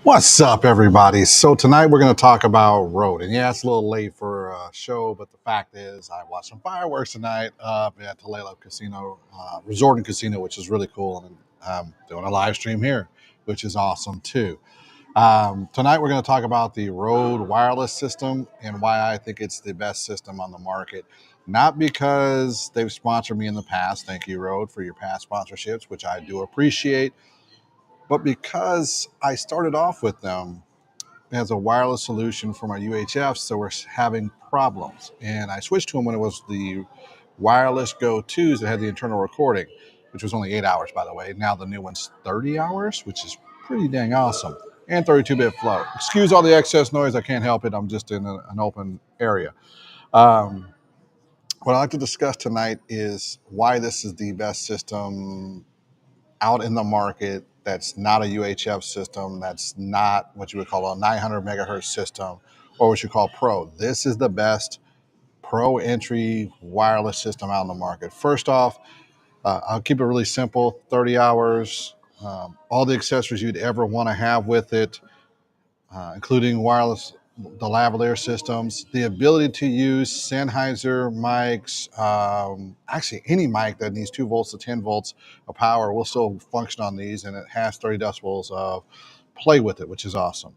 What's up, everybody? So tonight we're going to talk about Rode, and yeah, it's a little late for a show, but the fact is, I watched some fireworks tonight up at Tulalip Casino, Resort and Casino, which is really cool, and I'm doing a live stream here, which is awesome too. Tonight we're going to talk about the Rode wireless system and why I think it's the best system on the market. Not because they've sponsored me in the past. Thank you, Rode, for your past sponsorships, which I do appreciate, but because I started off with them as a wireless solution for my UHF, so we're having problems. And I switched to them when it was the wireless Go 2s that had the internal recording, which was only 8 hours, by the way. Now the new one's 30 hours, which is pretty dang awesome. And 32-bit flow. Excuse all the excess noise. I can't help it. I'm just in an open area. Um, what I'd like to discuss tonight is why this is the best system out in the market that's not a UHF system, that's not what you would call a 900 megahertz system, or what you call pro. This is the best pro entry wireless system out in the market. First off, I'll keep it really simple, 30 hours, all the accessories you'd ever want to have with it, including wireless, the lavalier systems, the ability to use Sennheiser mics, actually any mic that needs 2 volts to 10 volts of power will still function on these, and it has 30 decibels of play with it, which is awesome.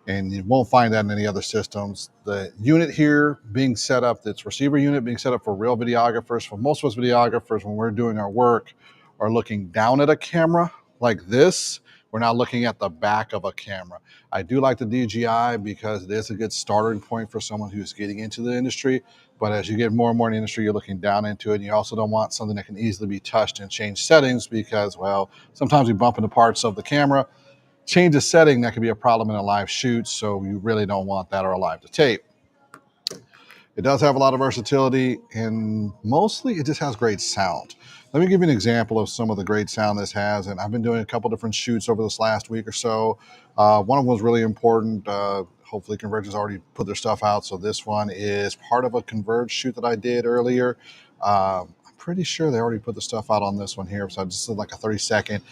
And you won't find that in any other systems. The unit here being set up, this receiver unit being set up for real videographers, for most of us videographers, when we're doing our work, are looking down at a camera like this. We're not looking at the back of a camera. I do like the DJI because it is a good starting point for someone who's getting into the industry. But as you get more and more in the industry, you're looking down into it. And you also don't want something that can easily be touched and change settings because, well, sometimes we bump into parts of the camera. Change a setting, that could be a problem in a live shoot, so you really don't want that or a live to tape. It does have a lot of versatility, and mostly it just has great sound. Let me give you an example of some of the great sound this has, and I've been doing a couple different shoots over this last week or so. One of them was really important. Hopefully Converge has already put their stuff out, so this one is part of a Converge shoot that I did earlier. I'm pretty sure they already put the stuff out on this one here, so I just did like a 30-second.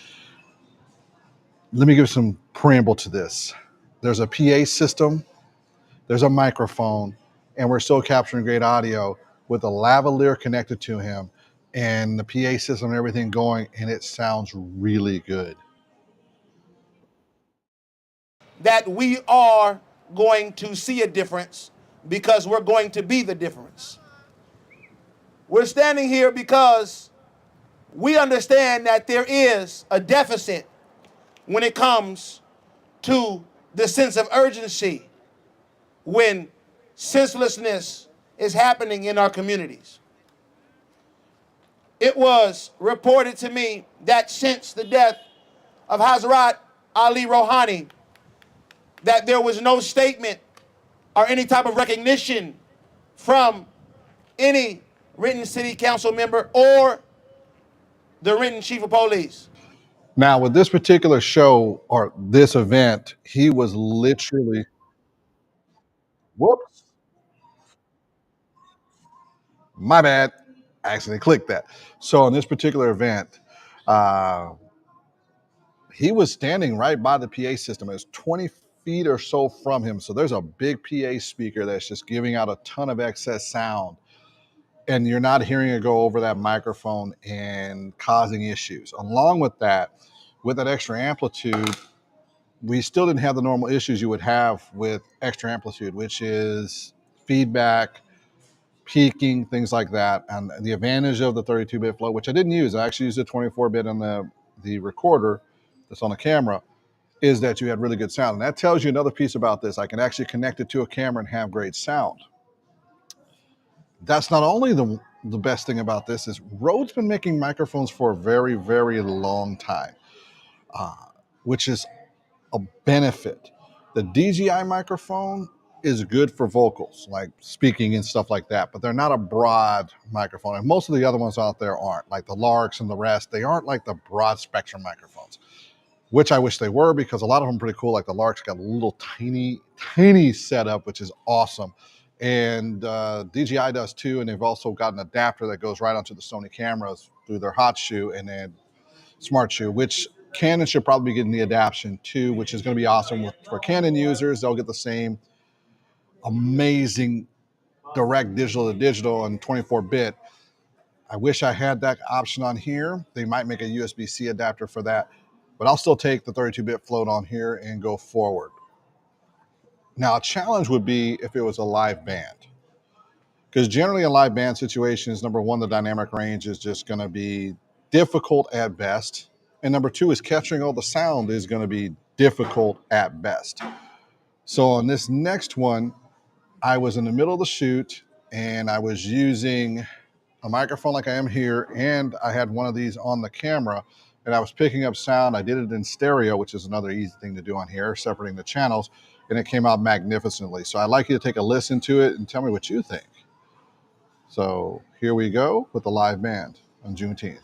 Let me give some preamble to this. There's a PA system, there's a microphone, and we're still capturing great audio with a lavalier connected to him and the PA system and everything going, and it sounds really good. That we are going to see a difference because we're going to be the difference. We're standing here because we understand that there is a deficit when it comes to the sense of urgency when senselessness is happening in our communities. It was reported to me that since the death of Hazrat Ali Rouhani, that there was no statement or any type of recognition from any written city council member or the written chief of police. Now, with this particular show or this event, he was literally, whoops, my bad, I accidentally clicked that. So, in this particular event, uh, he was standing right by the PA system. It was 20 feet or so from him. So there's a big PA speaker that's just giving out a ton of excess sound. And you're not hearing it go over that microphone and causing issues. Along with that extra amplitude, we still didn't have the normal issues you would have with extra amplitude, which is feedback, peaking, things like that. And the advantage of the 32-bit flow, which I didn't use, I actually used a 24-bit on the recorder that's on the camera, is that you had really good sound. And that tells you another piece about this. I can actually connect it to a camera and have great sound. That's not only the best thing about this is Rode's been making microphones for a very, very long time, uh, which is a benefit. The DJI microphone is good for vocals, like speaking and stuff like that, but they're not a broad microphone. And most of the other ones out there aren't, like the Larks and the rest. They aren't like the broad spectrum microphones, which I wish they were, because a lot of them are pretty cool. Like the Lark's got a little tiny setup, which is awesome. And DJI does too. And they've also got an adapter that goes right onto the Sony cameras through their hot shoe and then smart shoe, which Canon should probably be getting the adaptation too, which is going to be awesome for Canon users. They'll get the same amazing direct digital to digital and 24-bit. I wish I had that option on here. They might make a USB-C adapter for that, but I'll still take the 32-bit float on here and go forward. Now, a challenge would be if it was a live band, because generally in live band situations, number one, the dynamic range is just going to be difficult at best, and number two is capturing all the sound is going to be difficult at best. So on this next one, I was in the middle of the shoot and I was using a microphone like I am here, and I had one of these on the camera, and I was picking up sound. I did it in stereo, which is another easy thing to do on here, separating the channels, and it came out magnificently. So I'd like you to take a listen to it and tell me what you think. So here we go with the live band on Juneteenth.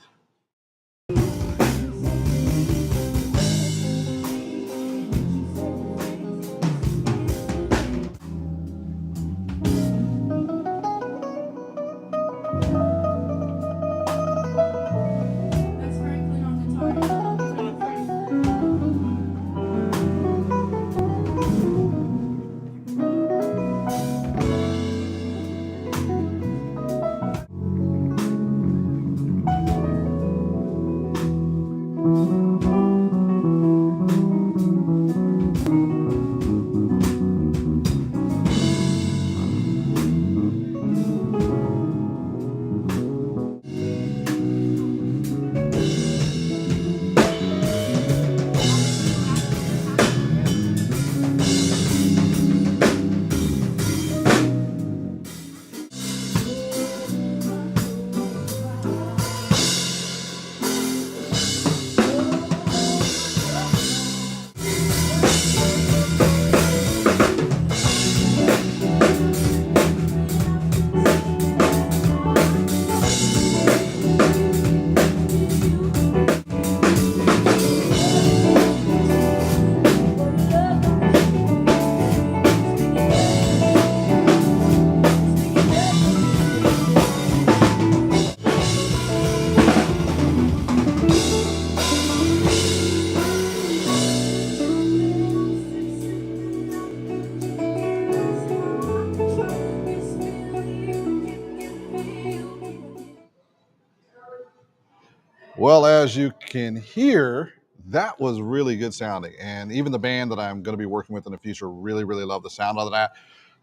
Well, as you can hear, that was really good sounding. And even the band that I'm going to be working with in the future really, really love the sound of that.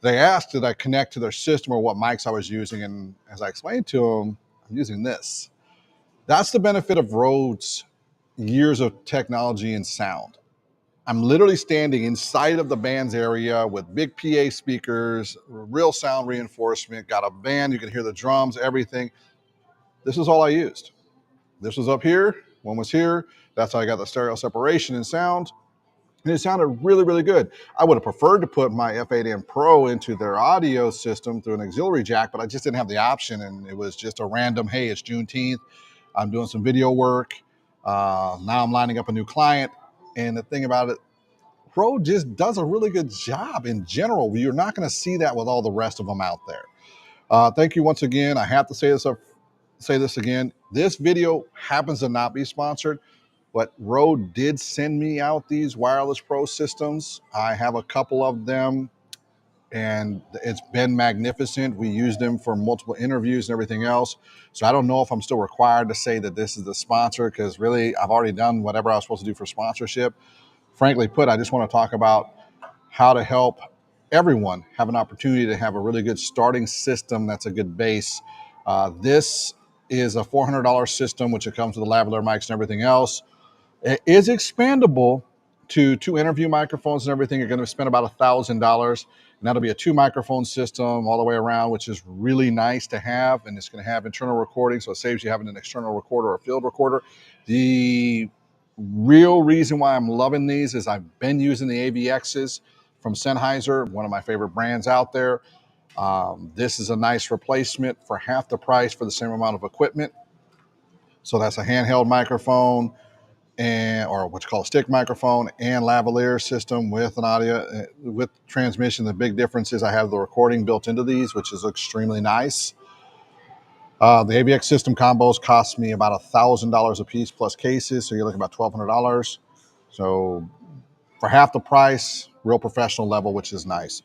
They asked, did I connect to their system or what mics I was using? And as I explained to them, I'm using this. That's the benefit of Rode's years of technology and sound. I'm literally standing inside of the band's area with big PA speakers, real sound reinforcement, got a band, you can hear the drums, everything. This is all I used. This was up here, one was here. That's how I got the stereo separation and sound. And it sounded really, really good. I would have preferred to put my F8N Pro into their audio system through an auxiliary jack, but I just didn't have the option. And it was just a random, hey, it's Juneteenth. I'm doing some video work. Now I'm lining up a new client. And the thing about it, Rode just does a really good job in general. You're not going to see that with all the rest of them out there. Thank you once again. I have to say this again. This video happens to not be sponsored, but Rode did send me out these Wireless Pro systems. I have a couple of them, and it's been magnificent. We use them for multiple interviews and everything else. So I don't know if I'm still required to say that this is the sponsor, because really I've already done whatever I was supposed to do for sponsorship. Frankly put, I just want to talk about how to help everyone have an opportunity to have a really good starting system that's a good base. This is a $400 system, which it comes with the lavalier mics and everything else. It is expandable to 2 interview microphones and everything. You're going to spend about $1,000, and that'll be a 2 microphone system all the way around, which is really nice to have. And it's going to have internal recording, so it saves you having an external recorder or a field recorder. The real reason why I'm loving these is I've been using the AVXs from Sennheiser, one of my favorite brands out there. This is a nice replacement for half the price for the same amount of equipment. So that's a handheld microphone, and or what's called a stick microphone, and lavalier system with an audio with transmission. The big difference is I have the recording built into these, which is extremely nice. The ABX system combos cost me about $1,000 a piece plus cases, so you're looking about $1,200. So for half the price, real professional level, which is nice.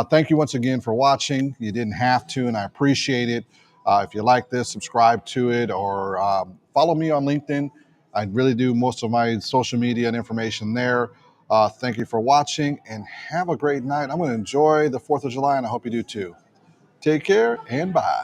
Thank you once again for watching. You didn't have to, and I appreciate it. If you like this, subscribe to it or follow me on LinkedIn. I really do most of my social media and information there. Thank you for watching and have a great night. I'm going to enjoy the 4th of July, and I hope you do too. Take care and bye.